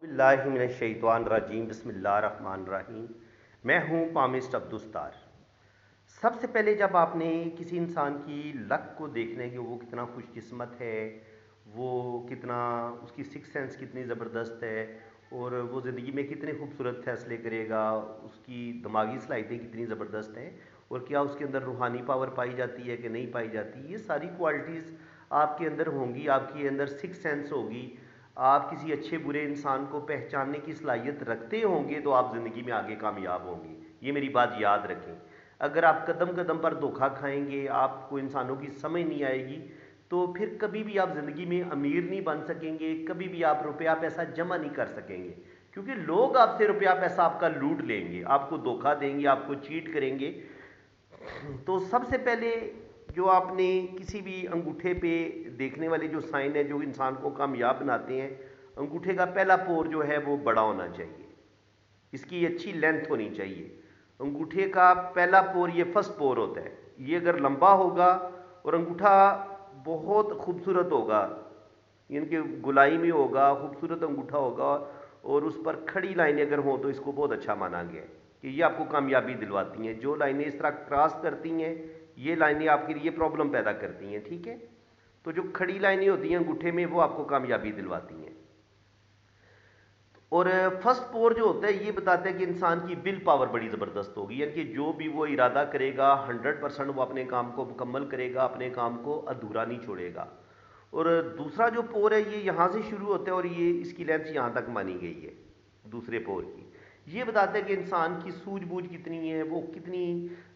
اللہ من الشیطان الرجیم بسم اللہ الرحمن الرحیم۔ میں ہوں پامسٹ عبدالستار۔ سب سے پہلے جب آپ نے کسی انسان کی لک کو دیکھنا ہے کہ وہ کتنا خوش قسمت ہے، وہ کتنا، اس کی سکس سینس کتنی زبردست ہے، اور وہ زندگی میں کتنے خوبصورت فیصلے کرے گا، اس کی دماغی صلاحیتیں کتنی زبردست ہیں، اور کیا اس کے اندر روحانی پاور پائی جاتی ہے کہ نہیں پائی جاتی، یہ ساری کوالٹیز آپ کے اندر ہوں گی، آپ کے اندر سکس سینس ہوگی، آپ کسی اچھے برے انسان کو پہچاننے کی صلاحیت رکھتے ہوں گے تو آپ زندگی میں آگے کامیاب ہوں گے۔ یہ میری بات یاد رکھیں۔ اگر آپ قدم قدم پر دھوکہ کھائیں گے، آپ کو انسانوں کی سمجھ نہیں آئے گی، تو پھر کبھی بھی آپ زندگی میں امیر نہیں بن سکیں گے، کبھی بھی آپ روپیہ پیسہ جمع نہیں کر سکیں گے، کیونکہ لوگ آپ سے روپیہ پیسہ آپ کا لوٹ لیں گے، آپ کو دھوکہ دیں گے، آپ کو چیٹ کریں گے۔ تو سب سے پہلے جو آپ نے کسی بھی انگوٹھے پہ دیکھنے والے جو سائن ہے جو انسان کو کامیاب بناتے ہیں، انگوٹھے کا پہلا پور جو ہے وہ بڑا ہونا چاہیے، اس کی اچھی لینتھ ہونی چاہیے۔ انگوٹھے کا پہلا پور یہ فرسٹ پور ہوتا ہے، یہ اگر لمبا ہوگا اور انگوٹھا بہت خوبصورت ہوگا، یعنی کہ گلائی میں ہوگا، خوبصورت انگوٹھا ہوگا، اور اس پر کھڑی لائنیں اگر ہوں تو اس کو بہت اچھا مانا گیا ہے کہ یہ آپ کو کامیابی دلواتی ہیں۔ جو لائنیں اس طرح کراس کرتی ہیں، یہ لائنیں آپ کے لیے پرابلم پیدا کرتی ہیں، ٹھیک ہے؟ تو جو کھڑی لائنیں ہوتی ہیں انگوٹھے میں وہ آپ کو کامیابی دلواتی ہیں۔ اور فرسٹ پور جو ہوتا ہے یہ بتاتا ہے کہ انسان کی ول پاور بڑی زبردست ہوگی، یعنی کہ جو بھی وہ ارادہ کرے گا 100% وہ اپنے کام کو مکمل کرے گا، اپنے کام کو ادھورا نہیں چھوڑے گا۔ اور دوسرا جو پور ہے یہ یہاں سے شروع ہوتا ہے اور یہ اس کی لینتھ یہاں تک مانی گئی ہے دوسرے پور کی۔ یہ بتاتا ہے کہ انسان کی سوجھ بوجھ کتنی ہے، وہ کتنی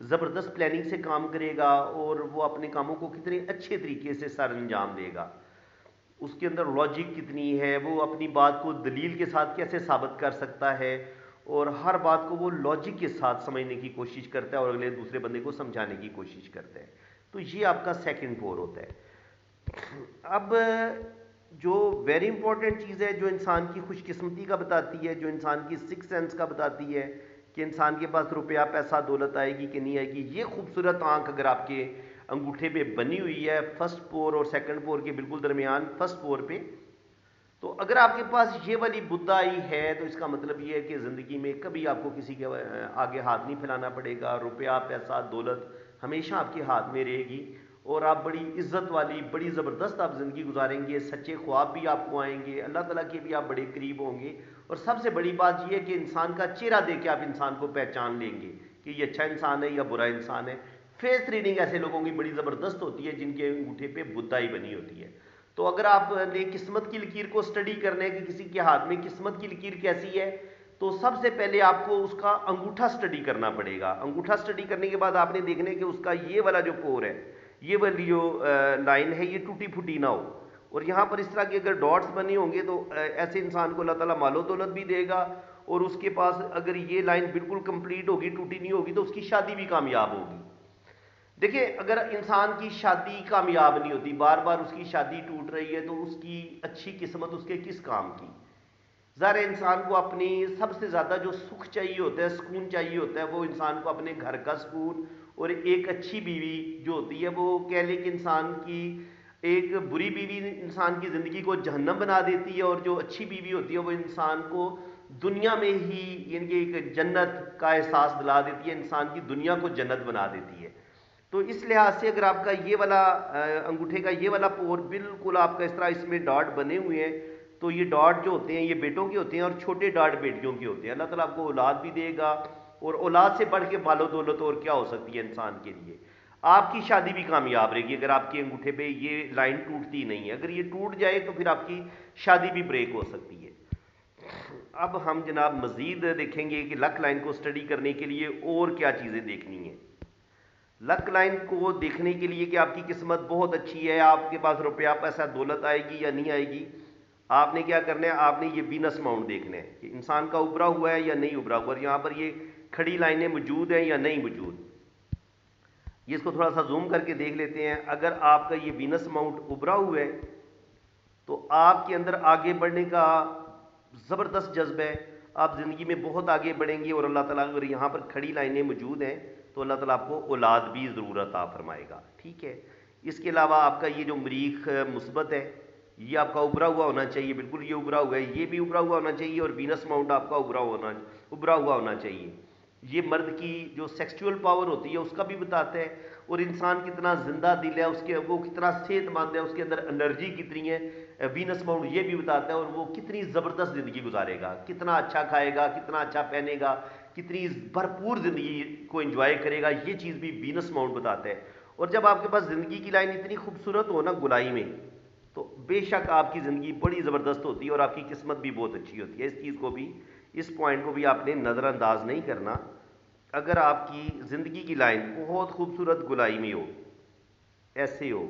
زبردست پلاننگ سے کام کرے گا، اور وہ اپنے کاموں کو کتنے اچھے طریقے سے سر انجام دے گا، اس کے اندر لاجک کتنی ہے، وہ اپنی بات کو دلیل کے ساتھ کیسے ثابت کر سکتا ہے، اور ہر بات کو وہ لاجک کے ساتھ سمجھنے کی کوشش کرتا ہے اور اگلے دوسرے بندے کو سمجھانے کی کوشش کرتا ہے۔ تو یہ آپ کا سیکنڈ پور ہوتا ہے۔ اب جو ویری امپورٹنٹ چیز ہے جو انسان کی خوش قسمتی کا بتاتی ہے، جو انسان کی سکس سینس کا بتاتی ہے کہ انسان کے پاس روپیہ پیسہ دولت آئے گی کہ نہیں آئے گی، یہ خوبصورت آنکھ اگر آپ کے انگوٹھے پہ بنی ہوئی ہے فرسٹ پور اور سیکنڈ پور کے بالکل درمیان فرسٹ پور پہ، تو اگر آپ کے پاس یہ والی بدھ آئی ہے تو اس کا مطلب یہ ہے کہ زندگی میں کبھی آپ کو کسی کے آگے ہاتھ نہیں پھیلانا پڑے گا، روپیہ پیسہ دولت ہمیشہ آپ کے ہاتھ میں رہے گی، اور آپ بڑی عزت والی بڑی زبردست آپ زندگی گزاریں گے، سچے خواب بھی آپ کو آئیں گے، اللہ تعالیٰ کے بھی آپ بڑے قریب ہوں گے، اور سب سے بڑی بات یہ ہے کہ انسان کا چہرہ دیکھ کے آپ انسان کو پہچان لیں گے کہ یہ اچھا انسان ہے یا برا انسان ہے۔ فیس ریڈنگ ایسے لوگوں کی بڑی زبردست ہوتی ہے جن کے انگوٹھے پہ بدھائی بنی ہوتی ہے۔ تو اگر آپ نے قسمت کی لکیر کو سٹڈی کرنا ہے کہ کسی کے ہاتھ میں قسمت کی لکیر کیسی ہے، تو سب سے پہلے آپ کو اس کا انگوٹھا سٹڈی کرنا پڑے گا۔ انگوٹھا سٹڈی کرنے کے بعد آپ نے دیکھنا ہے کہ اس کا یہ والا جو پور ہے، یہ والی جو لائن ہے یہ ٹوٹی پھوٹی نہ ہو، اور یہاں پر اس طرح کے اگر ڈاٹس بنے ہوں گے تو ایسے انسان کو اللہ تعالیٰ مال و دولت بھی دے گا، اور اس کے پاس اگر یہ لائن بالکل کمپلیٹ ہوگی، ٹوٹی نہیں ہوگی، تو اس کی شادی بھی کامیاب ہوگی۔ دیکھیں اگر انسان کی شادی کامیاب نہیں ہوتی، بار بار اس کی شادی ٹوٹ رہی ہے، تو اس کی اچھی قسمت اس کے کس کام کی؟ ظاہر انسان کو اپنی سب سے زیادہ جو سکھ چاہیے ہوتا ہے، سکون چاہیے ہوتا ہے، وہ انسان کو اپنے گھر کا سکون، اور ایک اچھی بیوی جو ہوتی ہے، وہ کہہ لیں کہ انسان کی ایک بری بیوی انسان کی زندگی کو جہنم بنا دیتی ہے، اور جو اچھی بیوی ہوتی ہے وہ انسان کو دنیا میں ہی یعنی کہ ایک جنت کا احساس دلا دیتی ہے، انسان کی دنیا کو جنت بنا دیتی ہے۔ تو اس لحاظ سے اگر آپ کا یہ والا انگوٹھے کا یہ والا پور بالکل آپ کا اس طرح اس میں ڈاٹ بنے ہوئے ہیں، تو یہ ڈاٹ جو ہوتے ہیں یہ بیٹوں کے ہوتے ہیں، اور چھوٹے ڈاٹ بیٹیوں کے ہوتے ہیں۔ اللہ تعالیٰ آپ کو اولاد بھی دے گا، اور اولاد سے بڑھ کے مال و دولت اور کیا ہو سکتی ہے انسان کے لیے؟ آپ کی شادی بھی کامیاب رہے گی اگر آپ کے انگوٹھے پہ یہ لائن ٹوٹتی نہیں ہے۔ اگر یہ ٹوٹ جائے تو پھر آپ کی شادی بھی بریک ہو سکتی ہے۔ اب ہم جناب مزید دیکھیں گے کہ لک لائن کو سٹڈی کرنے کے لیے اور کیا چیزیں دیکھنی ہیں۔ لک لائن کو دیکھنے کے لیے کہ آپ کی قسمت بہت اچھی ہے، آپ کے پاس روپیہ پیسہ دولت آئے گی یا نہیں آئے گی، آپ نے کیا کرنا ہے؟ آپ نے یہ وینس ماؤنٹ دیکھنا ہے کہ انسان کا ابھرا ہوا ہے یا نہیں ابھرا ہوا، اور یہاں پر یہ کھڑی لائنیں موجود ہیں یا نہیں موجود۔ یہ اس کو تھوڑا سا زوم کر کے دیکھ لیتے ہیں۔ اگر آپ کا یہ وینس ماؤنٹ ابھرا ہوا ہے تو آپ کے اندر آگے بڑھنے کا زبردست جذبہ ہے، آپ زندگی میں بہت آگے بڑھیں گے، اور اللہ تعالیٰ اگر یہاں پر کھڑی لائنیں موجود ہیں تو اللہ تعالیٰ آپ کو اولاد بھی ضرور عطا فرمائے گا، ٹھیک ہے؟ اس کے علاوہ آپ کا یہ جو مریخ مثبت ہے، یہ آپ کا ابھرا ہوا ہونا چاہیے، بالکل یہ ابھرا ہوا ہے، یہ بھی ابھرا ہوا ہونا چاہیے، اور وینس ماؤنٹ آپ کا ابھرا ہوا ہونا چاہیے۔ یہ مرد کی جو سیکسچول پاور ہوتی ہے اس کا بھی بتاتا ہے، اور انسان کتنا زندہ دل ہے، اس کے وہ کتنا صحت مند ہے، اس کے اندر انرجی کتنی ہے، وینس ماؤنٹ یہ بھی بتاتا ہے، اور وہ کتنی زبردست زندگی گزارے گا، کتنا اچھا کھائے گا، کتنا اچھا پہنے گا، کتنی بھرپور زندگی کو انجوائے کرے گا، یہ چیز بھی وینس ماؤنٹ بتاتا ہے۔ اور جب آپ کے پاس زندگی کی لائن اتنی خوبصورت ہو نا گلائی میں، تو بے شک آپ کی زندگی بڑی زبردست ہوتی ہے، اور آپ کی قسمت بھی بہت اچھی ہوتی ہے۔ اس چیز کو بھی، اس پوائنٹ کو بھی آپ نے نظر انداز نہیں کرنا۔ اگر آپ کی زندگی کی لائن بہت خوبصورت گلائی میں ہو، ایسے ہو،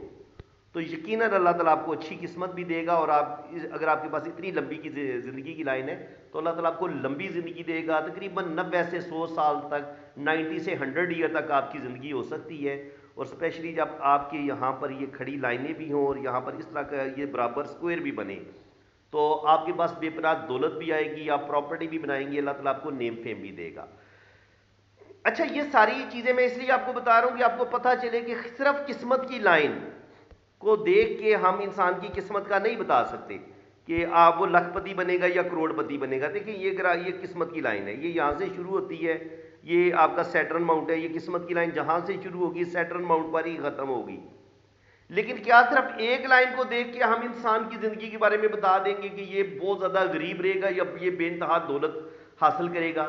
تو یقیناً اللہ تعالیٰ آپ کو اچھی قسمت بھی دے گا، اور اگر آپ کے پاس اتنی لمبی کی زندگی کی لائن ہے تو اللہ تعالیٰ آپ کو لمبی زندگی دے گا، تقریباً 90 سے 100 سال تک، 90 سے 100 ایئر تک آپ کی زندگی ہو سکتی ہے۔ اور اسپیشلی جب آپ کے یہاں پر یہ کھڑی لائنیں بھی ہوں، اور یہاں پر اس طرح کا یہ برابر سکوئر بھی بنے، تو آپ کے پاس بے پناہ دولت بھی آئے گی، آپ پراپرٹی بھی بنائیں گے، اللہ تعالیٰ آپ کو نیم فیم بھی دے گا۔ اچھا، یہ ساری چیزیں میں اس لیے آپ کو بتا رہا ہوں کہ آپ کو پتہ چلے کہ صرف قسمت کی لائن کو دیکھ کے ہم انسان کی قسمت کا نہیں بتا سکتے کہ آپ وہ لاکھ پتی بنے گا یا کروڑ پتی بنے گا۔ دیکھیں یہ قسمت کی لائن ہے، یہ یہاں سے شروع ہوتی ہے، یہ آپ کا سیٹرن ماؤنٹ ہے، یہ قسمت کی لائن جہاں سے شروع ہوگی سیٹرن ماؤنٹ پر ہی ختم ہوگی۔ لیکن کیا صرف ایک لائن کو دیکھ کے ہم انسان کی زندگی کے بارے میں بتا دیں گے کہ یہ بہت زیادہ غریب رہے گا یا یہ بے انتہا دولت حاصل کرے گا؟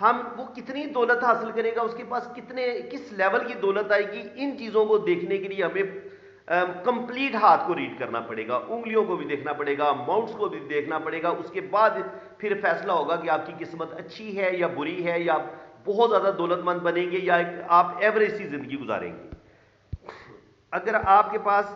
ہم وہ کتنی دولت حاصل کرے گا، اس کے پاس کس لیول کی دولت آئے گی، ان چیزوں کو دیکھنے کے لیے ہمیں کمپلیٹ ہاتھ کو ریڈ کرنا پڑے گا، انگلیوں کو بھی دیکھنا پڑے گا، ماؤنٹس کو بھی دیکھنا پڑے گا۔ اس کے بعد پھر فیصلہ ہوگا کہ آپ کی قسمت اچھی ہے یا بری ہے، یا آپ بہت زیادہ دولت مند بنیں گے یا آپ ایوریج سی زندگی گزاریں گے۔ اگر آپ کے پاس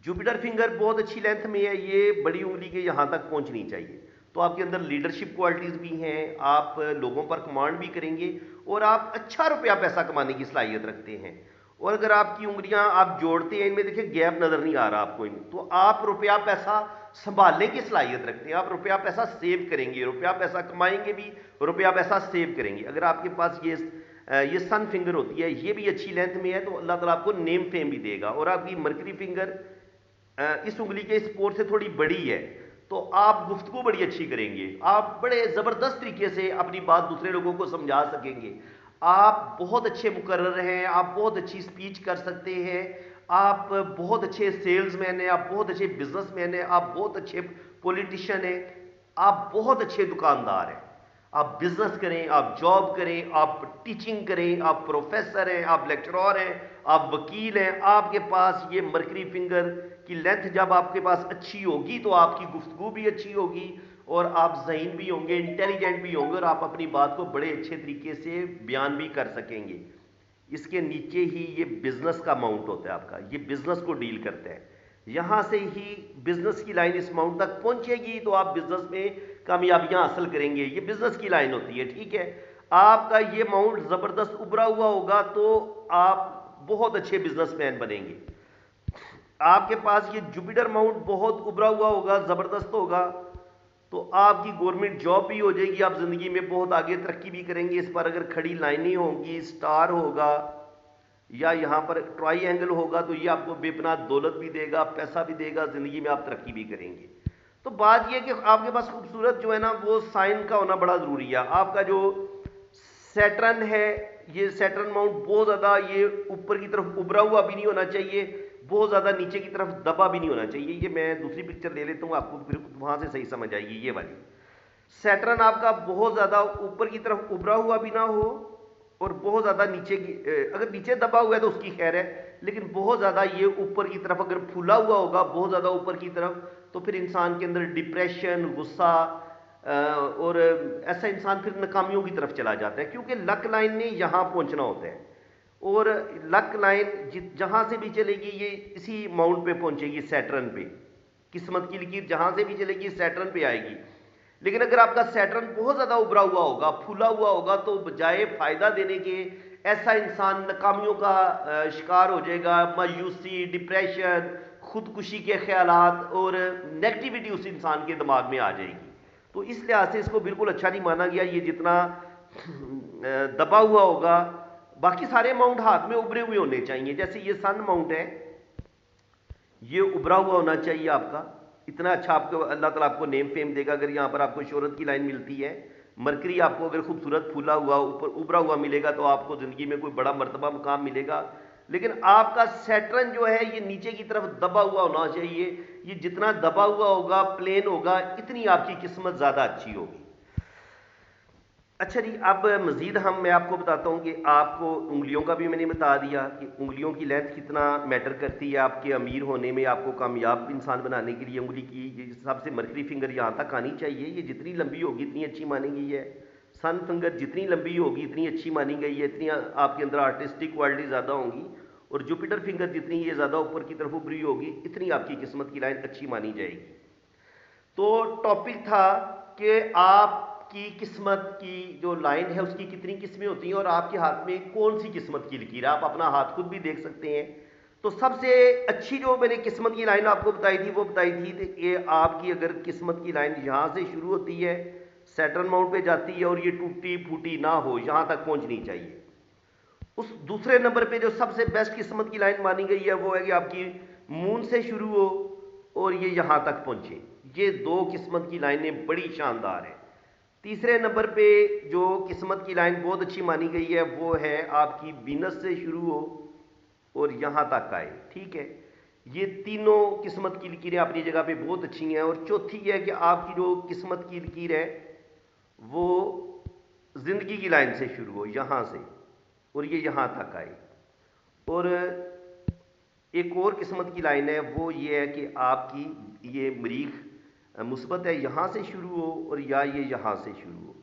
جوپیٹر فنگر بہت اچھی لینتھ میں ہے، یہ بڑی انگلی کے یہاں تک پہنچنی چاہیے، تو آپ کے اندر لیڈرشپ کوالٹیز بھی ہیں، آپ لوگوں پر کمانڈ بھی کریں گے، اور آپ اچھا روپیہ پیسہ کمانے کی صلاحیت رکھتے ہیں۔ اور اگر آپ کی انگلیاں آپ جوڑتے ہیں، ان میں دیکھیں گیپ نظر نہیں آ رہا آپ کو، تو آپ روپیہ پیسہ سنبھالنے کی صلاحیت رکھتے ہیں، آپ روپیہ پیسہ سیو کریں گے، روپیہ پیسہ کمائیں گے بھی، روپیہ پیسہ سیو کریں گے۔ اگر آپ کے پاس یہ سن فنگر ہوتی ہے، یہ بھی اچھی لینتھ میں ہے، تو اللہ تعالیٰ آپ کو نیم فیم بھی دے گا۔ اور آپ کی مرکری فنگر اس انگلی کے اس پور سے تھوڑی بڑی ہے، تو آپ گفتگو بڑی اچھی کریں گے، آپ بڑے زبردست طریقے سے اپنی بات دوسرے لوگوں کو سمجھا سکیں گے، آپ بہت اچھے مقرر ہیں، آپ بہت اچھی سپیچ کر سکتے ہیں، آپ بہت اچھے سیلز مین ہیں، آپ بہت اچھے بزنس مین ہیں، آپ بہت اچھے پولیٹیشین ہیں، آپ بہت اچھے دکاندار ہیں۔ آپ بزنس کریں، آپ جاب کریں، آپ ٹیچنگ کریں، آپ پروفیسر ہیں، آپ لیکچرار ہیں، آپ وکیل ہیں، آپ کے پاس یہ مرکری فنگر کی لینتھ جب آپ کے پاس اچھی ہوگی تو آپ کی گفتگو بھی اچھی ہوگی، اور آپ ذہین بھی ہوں گے، انٹیلیجنٹ بھی ہوں گے، اور آپ اپنی بات کو بڑے اچھے طریقے سے بیان بھی کر سکیں گے۔ اس کے نیچے ہی یہ بزنس کا ماؤنٹ ہوتا ہے آپ کا، یہ بزنس کو ڈیل کرتا ہے۔ یہاں سے ہی بزنس کی لائن اس ماؤنٹ تک پہنچے گی تو آپ بزنس میں کامیابیاں حاصل کریں گے، یہ بزنس کی لائن ہوتی ہے، ٹھیک ہے۔ آپ کا یہ ماؤنٹ زبردست ابھرا ہوا ہوگا تو آپ بہت اچھے بزنس مین بنیں گے۔ آپ کے پاس یہ جوپیٹر ماؤنٹ بہت ابھرا ہوا ہوگا، زبردست ہوگا، تو آپ کی گورنمنٹ جاب بھی ہو جائے گی، آپ زندگی میں بہت آگے ترقی بھی کریں گے۔ اس پر اگر کھڑی لائنیں ہوں گی، سٹار ہوگا یا یہاں پر ٹرائی اینگل ہوگا، تو یہ آپ کو بے پناہ دولت بھی دے گا، پیسہ بھی دے گا، زندگی میں آپ ترقی بھی کریں گے۔ تو بات یہ کہ آپ کے پاس خوبصورت جو ہے نا وہ سائن کا ہونا بڑا ضروری ہے۔ آپ کا جو سیٹرن ہے، یہ سیٹرن ماؤنٹ بہت زیادہ یہ اوپر کی طرف ابھرا ہوا بھی نہیں ہونا چاہیے، بہت زیادہ نیچے کی طرف دبا بھی نہیں ہونا چاہیے۔ یہ میں دوسری پکچر لے لیتا ہوں، آپ کو پھر وہاں سے صحیح سمجھ آئے گی۔ یہ والی سیٹرن آپ کا بہت زیادہ اوپر کی طرف ابھرا ہوا بھی نہ ہو، اور بہت زیادہ نیچے کی، اگر نیچے دبا ہوا ہے تو اس کی خیر ہے، لیکن بہت زیادہ یہ اوپر کی طرف اگر پھولا ہوا ہوگا بہت زیادہ اوپر کی طرف، تو پھر انسان کے اندر ڈپریشن، غصہ، اور ایسا انسان پھر ناکامیوں کی طرف چلا جاتا ہے، کیونکہ لک لائن نے یہاں پہنچنا ہوتا ہے، اور لک لائن جہاں سے بھی چلے گی یہ اسی ماؤنٹ پہ پہنچے گی، سیٹرن پہ۔ قسمت کی لکیر جہاں سے بھی چلے گی سیٹرن پہ آئے گی۔ لیکن اگر آپ کا سیٹرن بہت زیادہ ابھرا ہوا ہوگا، پھولا ہوا ہوگا، تو بجائے فائدہ دینے کے ایسا انسان ناکامیوں کا شکار ہو جائے گا، مایوسی، ڈپریشن، خودکشی کے خیالات اور نیگیٹیوٹی اس انسان کے دماغ میں آ جائے گی۔ تو اس لحاظ سے اس کو بالکل اچھا نہیں مانا گیا۔ یہ جتنا دبا ہوا ہوگا، باقی سارے ماؤنٹ ہاتھ میں ابھرے ہوئے ہونے چاہیے۔ جیسے یہ سن ماؤنٹ ہے، یہ ابھرا ہوا ہونا چاہیے آپ کا، اتنا اچھا آپ کو اللہ تعالیٰ آپ کو نیم فیم دے گا اگر یہاں پر آپ کو شہرت کی لائن ملتی ہے۔ مرکری آپ کو اگر خوبصورت پھولا ہوا اوپر ابھرا ہوا ملے گا تو آپ کو زندگی میں کوئی بڑا مرتبہ مقام ملے گا، لیکن آپ کا سیٹرن جو ہے یہ نیچے کی طرف دبا ہوا ہونا چاہیے۔ یہ جتنا دبا ہوا ہوگا، پلین ہوگا، اتنی آپ کی قسمت زیادہ اچھی ہوگی۔ اچھا جی، اب مزید میں آپ کو بتاتا ہوں کہ آپ کو انگلیوں کا بھی میں نے بتا دیا کہ انگلیوں کی لینتھ کتنا میٹر کرتی ہے آپ کے امیر ہونے میں، آپ کو کامیاب انسان بنانے کے لیے۔ انگلی کی یہ سب سے مرکری فنگر یہاں تک آنی چاہیے، یہ جتنی لمبی ہوگی اتنی اچھی مانی گئی ہے۔ سن فنگر جتنی لمبی ہوگی اتنی اچھی مانی گئی ہے، اتنی آپ کے اندر آرٹسٹک کوالٹی زیادہ ہوں گی۔ اور جوپیٹر فنگر جتنی یہ زیادہ اوپر کی طرف ابری ہوگی اتنی آپ کی قسمت کی لائن اچھی مانی جائے گی۔ تو ٹاپک تھا کہ آپ کی قسمت کی جو لائن ہے اس کی کتنی قسمیں ہوتی ہیں اور آپ کے ہاتھ میں کون سی قسمت کی لکیر ہے، آپ اپنا ہاتھ خود بھی دیکھ سکتے ہیں۔ تو سب سے اچھی جو میں نے قسمت کی لائن آپ کو بتائی تھی وہ بتائی تھی کہ آپ کی اگر قسمت کی لائن یہاں سے شروع ہوتی ہے، سیٹرن ماؤنٹ پہ جاتی ہے اور یہ ٹوٹی پھوٹی نہ ہو، یہاں تک پہنچنی چاہیے۔ اس دوسرے نمبر پہ جو سب سے بیسٹ قسمت کی لائن مانی گئی ہے وہ ہے کہ آپ کی مون سے شروع ہو اور یہ یہاں تک پہنچے۔ یہ دو قسمت کی لائنیں بڑی شاندار ہیں۔ تیسرے نمبر پہ جو قسمت کی لائن بہت اچھی مانی گئی ہے وہ ہے آپ کی وینس سے شروع ہو اور یہاں تک آئے، ٹھیک ہے۔ یہ تینوں قسمت کی لکیریں اپنی جگہ پہ بہت اچھی ہیں۔ اور چوتھی یہ ہے کہ آپ کی جو قسمت کی لکیر ہے وہ زندگی کی لائن سے شروع ہو یہاں سے اور یہ یہاں تک آئے۔ اور ایک اور قسمت کی لائن ہے وہ یہ ہے کہ آپ کی یہ مریخ مثبت ہے، یہاں سے شروع ہو اور یا یہ یہاں سے شروع ہو۔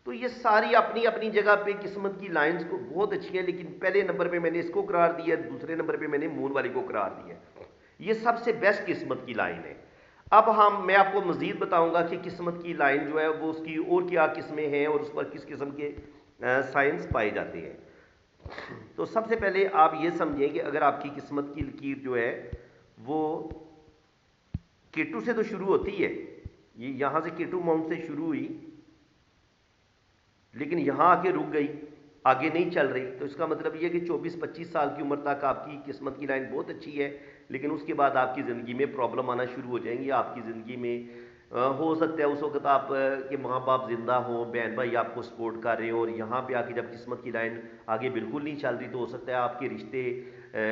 تو یہ ساری اپنی اپنی جگہ پہ قسمت کی لائنز کو بہت اچھی ہیں، لیکن پہلے نمبر پہ میں نے اس کو قرار دیا ہے، دوسرے نمبر پہ میں نے مون والی کو قرار دیا ہے۔ یہ سب سے بیسٹ قسمت کی لائن ہے۔ اب میں آپ کو مزید بتاؤں گا کہ قسمت کی لائن جو ہے وہ اس کی اور کیا قسمیں ہیں اور اس پر کس قسم کے سائنس پائے جاتے ہیں۔ تو سب سے پہلے آپ یہ سمجھیں کہ اگر آپ کی قسمت کی لکیر جو ہے وہ کیٹو سے تو شروع ہوتی ہے، یہ یہاں سے کیٹو ماؤنٹ سے شروع ہوئی لیکن یہاں آ کے رک گئی، آگے نہیں چل رہی، تو اس کا مطلب یہ کہ 24-25 سال کی عمر تک آپ کی قسمت کی لائن بہت اچھی ہے، لیکن اس کے بعد آپ کی زندگی میں پرابلم آنا شروع ہو جائیں گی۔ آپ کی زندگی میں ہو سکتا ہے اس وقت آپ کے ماں باپ زندہ ہوں، بہن بھائی آپ کو سپورٹ کر رہے ہوں، اور یہاں پہ آ کے جب قسمت کی لائن آگے بالکل نہیں چل رہی تو ہو سکتا ہے آپ کے رشتے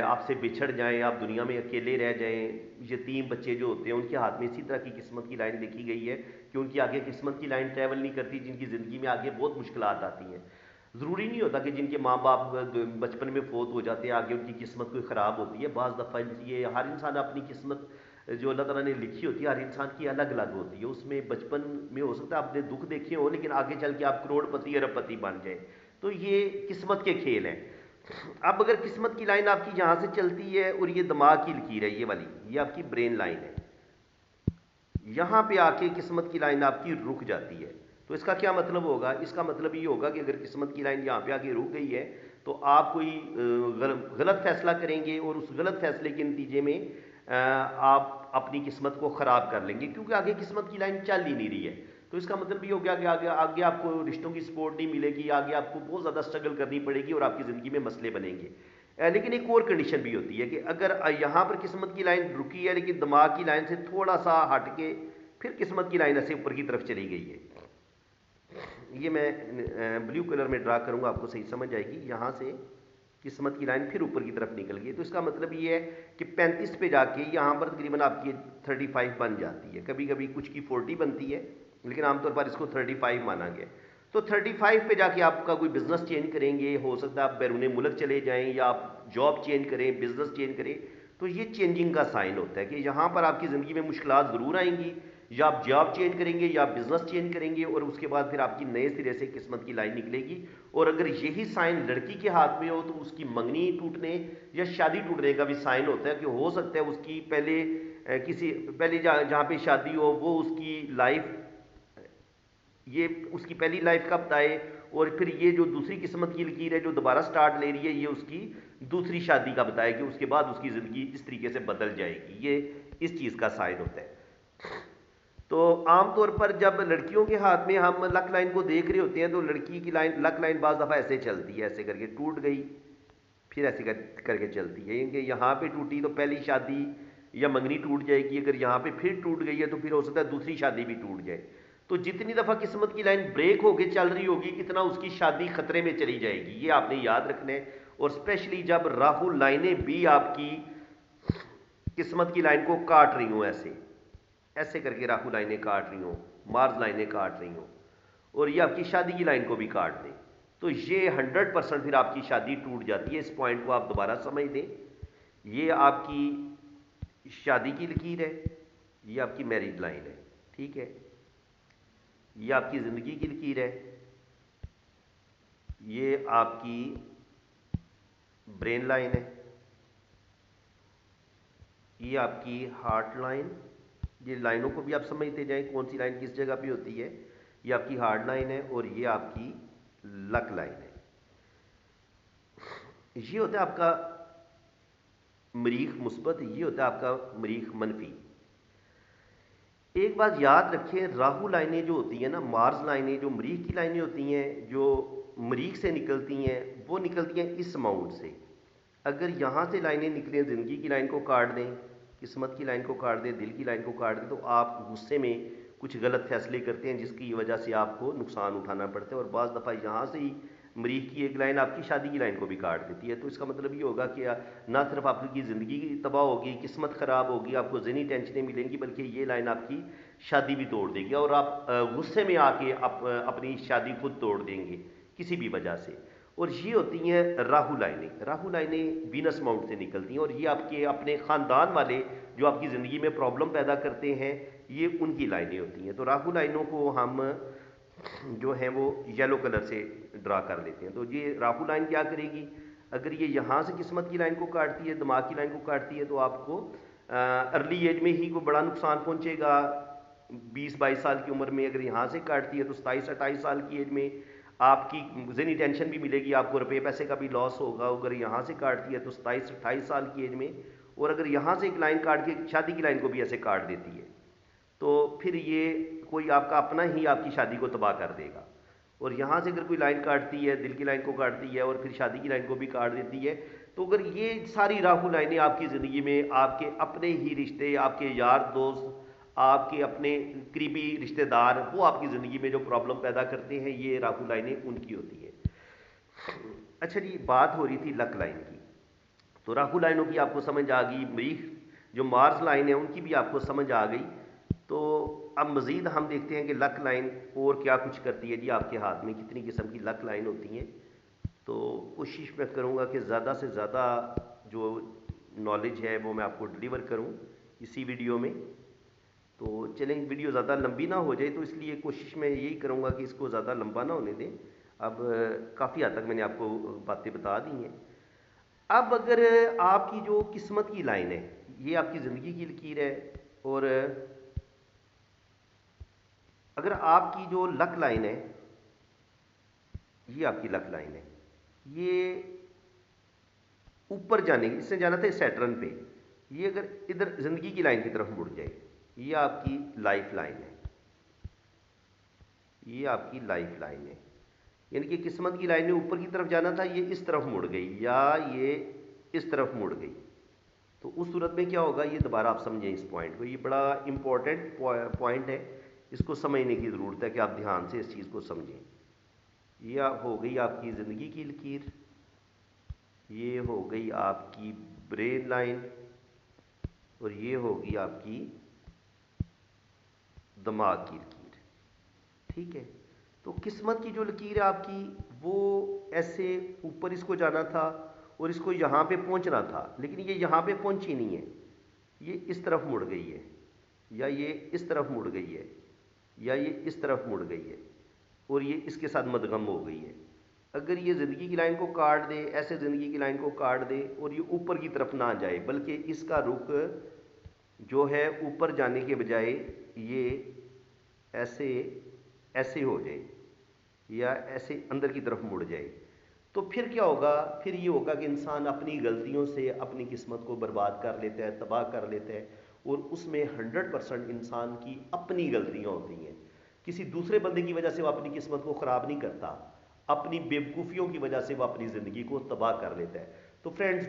آپ سے بچھڑ جائیں، آپ دنیا میں اکیلے رہ جائیں۔ یتیم بچے جو ہوتے ہیں ان کے ہاتھ میں اسی طرح کی قسمت کی لائن لکھی گئی ہے کہ ان کی آگے قسمت کی لائن ٹریول نہیں کرتی، جن کی زندگی میں آگے بہت مشکلات آتی ہیں۔ ضروری نہیں ہوتا کہ جن کے ماں باپ بچپن میں فوت ہو جاتے ہیں آگے ان کی قسمت کوئی خراب ہوتی ہے۔ بعض دفعہ یہ ہر انسان اپنی قسمت جو اللہ تعالیٰ نے لکھی ہوتی ہے ہر انسان کی الگ الگ ہوتی ہے، اس میں بچپن میں ہو سکتا ہے آپ نے دکھ دیکھے ہوں لیکن آگے چل کے آپ کروڑ پتی ارب پتی بن جائیں، تو یہ قسمت کے کھیل ہیں۔ اب اگر قسمت کی لائن آپ کی یہاں سے چلتی ہے اور یہ دماغ کی لکیر ہے، یہ والی یہ آپ کی برین لائن ہے، یہاں پہ آ کے قسمت کی لائن آپ کی رک جاتی ہے، تو اس کا کیا مطلب ہوگا؟ اس کا مطلب یہ ہوگا کہ اگر قسمت کی لائن یہاں پہ آ کے رک گئی ہے تو آپ کوئی غلط فیصلہ کریں گے اور اس غلط فیصلے کے نتیجے میں آپ اپنی قسمت کو خراب کر لیں گے، کیونکہ آگے قسمت کی لائن چل ہی نہیں رہی ہے۔ تو اس کا مطلب یہ ہو گیا کہ آگے آپ کو رشتوں کی سپورٹ نہیں ملے گی، آگے آپ کو بہت زیادہ اسٹرگل کرنی پڑے گی اور آپ کی زندگی میں مسئلے بنیں گے۔ لیکن ایک اور کنڈیشن بھی ہوتی ہے کہ اگر یہاں پر قسمت کی لائن رکی ہے لیکن دماغ کی لائن سے تھوڑا سا ہٹ کے پھر قسمت کی لائن ایسے اوپر کی طرف چلی گئی ہے، یہ میں بلیو کلر میں ڈرا کروں گا آپ کو صحیح سمجھ آئے گی۔ یہاں سے قسمت کی لائن پھر اوپر کی طرف نکل گئی، تو اس کا مطلب یہ ہے کہ 35 پہ جا کے یہاں پر تقریباً آپ کی 35 بن جاتی ہے، کبھی کبھی کچھ کی 40 بنتی ہے لیکن عام طور پر اس کو 35 مانا گیا۔ تو 35 پہ جا کے آپ کا کوئی بزنس چینج کریں گے، ہو سکتا ہے آپ بیرون ملک چلے جائیں یا آپ جاب چینج کریں، بزنس چینج کریں، تو یہ چینجنگ کا سائن ہوتا ہے کہ یہاں پر آپ کی زندگی میں مشکلات ضرور آئیں گی، یا آپ جاب چینج کریں گے یا بزنس چینج کریں گے اور اس کے بعد پھر آپ کی نئے سرے سے قسمت کی لائن نکلے گی۔ اور اگر یہی سائن لڑکی کے ہاتھ میں ہو تو اس کی منگنی ٹوٹنے یا شادی ٹوٹنے کا بھی سائن ہوتا ہے کہ ہو سکتا ہے اس کی پہلے جہاں پہ شادی ہو وہ اس کی لائف یہ اس کی پہلی لائف کا بتائے، اور پھر یہ جو دوسری قسمت کی لکیر ہے جو دوبارہ سٹارٹ لے رہی ہے یہ اس کی دوسری شادی کا بتائے کہ اس کے بعد اس کی زندگی اس طریقے سے بدل جائے گی، یہ اس چیز کا سائن ہوتا ہے۔ تو عام طور پر جب لڑکیوں کے ہاتھ میں ہم لک لائن کو دیکھ رہے ہوتے ہیں تو لڑکی کی لائن لک لائن بعض دفعہ ایسے چلتی ہے، ایسے کر کے ٹوٹ گئی پھر ایسے کر کے چلتی ہے، کہ یہاں پہ ٹوٹی تو پہلی شادی یا منگنی ٹوٹ جائے گی، اگر یہاں پہ پھر ٹوٹ گئی ہے تو پھر ہو سکتا ہے دوسری شادی بھی ٹوٹ جائے. تو جتنی دفعہ قسمت کی لائن بریک ہو کے چل رہی ہوگی اتنا اس کی شادی خطرے میں چلی جائے گی، یہ آپ نے یاد رکھنا ہے. اور اسپیشلی جب راہو لائنیں بھی آپ کی قسمت کی لائن کو کاٹ رہی ہوں، ایسے ایسے کر کے راہو لائنیں کاٹ رہی ہوں، مارز لائنیں کاٹ رہی ہوں، اور یہ آپ کی شادی کی لائن کو بھی کاٹ دیں، تو یہ 100% پھر آپ کی شادی ٹوٹ جاتی ہے. اس پوائنٹ کو آپ دوبارہ سمجھ دیں. یہ آپ کی شادی کی لکیر ہے، یہ آپ کی میرج لائن ہے. ٹھیک ہے، یہ آپ کی زندگی کی لکیر ہے، یہ آپ کی برین لائن ہے، یہ آپ کی ہارٹ لائن. یہ لائنوں کو بھی آپ سمجھتے جائیں کون سی لائن کس جگہ پہ ہوتی ہے. یہ آپ کی ہارٹ لائن ہے اور یہ آپ کی لک لائن ہے. یہ ہوتا ہے آپ کا مریخ مثبت، یہ ہوتا ہے آپ کا مریخ منفی. ایک بات یاد رکھیں، راہو لائنیں جو ہوتی ہیں نا، مارز لائنیں جو مریخ کی لائنیں ہوتی ہیں، جو مریخ سے نکلتی ہیں وہ نکلتی ہیں اس اماؤنٹ سے. اگر یہاں سے لائنیں نکلیں، زندگی کی لائن کو کاٹ دیں، قسمت کی لائن کو کاٹ دیں، دل کی لائن کو کاٹ دیں، تو آپ غصے میں کچھ غلط فیصلے کرتے ہیں جس کی وجہ سے آپ کو نقصان اٹھانا پڑتا ہے. اور بعض دفعہ یہاں سے ہی مریخ کی ایک لائن آپ کی شادی کی لائن کو بھی کاٹ دیتی ہے. تو اس کا مطلب یہ ہوگا کہ نہ صرف آپ کی زندگی تباہ ہوگی، قسمت خراب ہوگی، آپ کو ذہنی ٹینشنیں ملیں گی، بلکہ یہ لائن آپ کی شادی بھی توڑ دے گی اور آپ غصے میں آ کے اپنی شادی خود توڑ دیں گے کسی بھی وجہ سے. اور یہ ہوتی ہیں راہو لائنیں. راہو لائنیں وینس ماؤنٹ سے نکلتی ہیں اور یہ آپ کے اپنے خاندان والے جو آپ کی زندگی میں پرابلم پیدا کرتے ہیں، یہ ان کی لائنیں ہوتی ہیں. تو راہو لائنوں کو ہم جو ہیں وہ یلو کلر سے ڈرا کر لیتے ہیں. تو یہ راہو لائن کیا کرے گی، اگر یہ یہاں سے قسمت کی لائن کو کاٹتی ہے، دماغ کی لائن کو کاٹتی ہے، تو آپ کو ارلی ایج میں ہی کوئی بڑا نقصان پہنچے گا. 20-22 سال کی عمر میں اگر یہاں سے کاٹتی ہے تو 27-28 سال کی ایج میں آپ کی ذہنی ٹینشن بھی ملے گی، آپ کو روپے پیسے کا بھی لاس ہوگا. اگر یہاں سے کاٹتی ہے تو 27-28 سال کی ایج میں. اور اگر یہاں سے ایک لائن کاٹ کے شادی کی لائن کو بھی ایسے کاٹ دیتی ہے تو پھر یہ کوئی آپ کا اپنا ہی آپ کی شادی کو تباہ کر دے گا. اور یہاں سے اگر کوئی لائن کاٹتی ہے، دل کی لائن کو کاٹتی ہے اور پھر شادی کی لائن کو بھی کاٹ دیتی ہے، تو اگر یہ ساری راہو لائنیں آپ کی زندگی میں آپ کے اپنے ہی رشتے، آپ کے یار دوست، آپ کے اپنے قریبی رشتہ دار، وہ آپ کی زندگی میں جو پرابلم پیدا کرتے ہیں، یہ راہو لائنیں ان کی ہوتی ہیں. اچھا جی، بات ہو رہی تھی لک لائن کی. تو راہو لائنوں کی آپ کو سمجھ آ گئی، مریخ جو مارس لائن ہے ان کی بھی آپ کو سمجھ آ گئی. تو اب مزید ہم دیکھتے ہیں کہ لک لائن اور کیا کچھ کرتی ہے. جی آپ کے ہاتھ میں کتنی قسم کی لک لائن ہوتی ہیں. تو کوشش میں کروں گا کہ زیادہ سے زیادہ جو نالج ہے وہ میں آپ کو ڈلیور کروں اسی ویڈیو میں. تو چلیں ویڈیو زیادہ لمبی نہ ہو جائے، تو اس لیے کوشش میں یہی کروں گا کہ اس کو زیادہ لمبا نہ ہونے دیں. اب کافی حد تک میں نے آپ کو باتیں بتا دی ہیں. اب اگر آپ کی جو قسمت کی لائن ہے، یہ آپ کی زندگی کی لکیر ہے، اور اگر آپ کی جو لک لائن ہے، یہ آپ کی لک لائن ہے، یہ اوپر جانے کی، اس نے جانا تھا سیٹرن پہ، یہ اگر ادھر زندگی کی لائن کی طرف مڑ جائے، یہ آپ کی لائف لائن ہے، یہ آپ کی لائف لائن ہے. یعنی کہ قسمت کی لائن نے اوپر کی طرف جانا تھا، یہ اس طرف مڑ گئی یا یہ اس طرف مڑ گئی. تو اس صورت میں کیا ہوگا، یہ دوبارہ آپ سمجھیں اس پوائنٹ کو، یہ بڑا امپورٹنٹ پوائنٹ ہے، اس کو سمجھنے کی ضرورت ہے کہ آپ دھیان سے اس چیز کو سمجھیں. یہ ہو گئی آپ کی زندگی کی لکیر، یہ ہو گئی آپ کی برین لائن، اور یہ ہوگی آپ کی دماغ کی لکیر. ٹھیک ہے. تو قسمت کی جو لکیر ہے آپ کی، وہ ایسے اوپر اس کو جانا تھا اور اس کو یہاں پہ پہنچنا تھا، لیکن یہ یہاں پہ پہنچی نہیں ہے، یہ اس طرف مڑ گئی ہے، یا یہ اس طرف مڑ گئی ہے، یا یہ اس طرف مڑ گئی ہے، اور یہ اس کے ساتھ مدغم ہو گئی ہے. اگر یہ زندگی کی لائن کو کاٹ دے، ایسے زندگی کی لائن کو کاٹ دے اور یہ اوپر کی طرف نہ جائے، بلکہ اس کا رخ جو ہے اوپر جانے کے بجائے یہ ایسے ایسے ہو جائے یا ایسے اندر کی طرف مڑ جائے، تو پھر کیا ہوگا، پھر یہ ہوگا کہ انسان اپنی غلطیوں سے اپنی قسمت کو برباد کر لیتا ہے، تباہ کر لیتا ہے. اور اس میں 100% انسان کی اپنی غلطیاں ہوتی ہیں. کسی دوسرے بندے کی وجہ سے وہ اپنی قسمت کو خراب نہیں کرتا، اپنی بیوقوفیوں کی وجہ سے وہ اپنی زندگی کو تباہ کر لیتا ہے. تو تو فرینڈز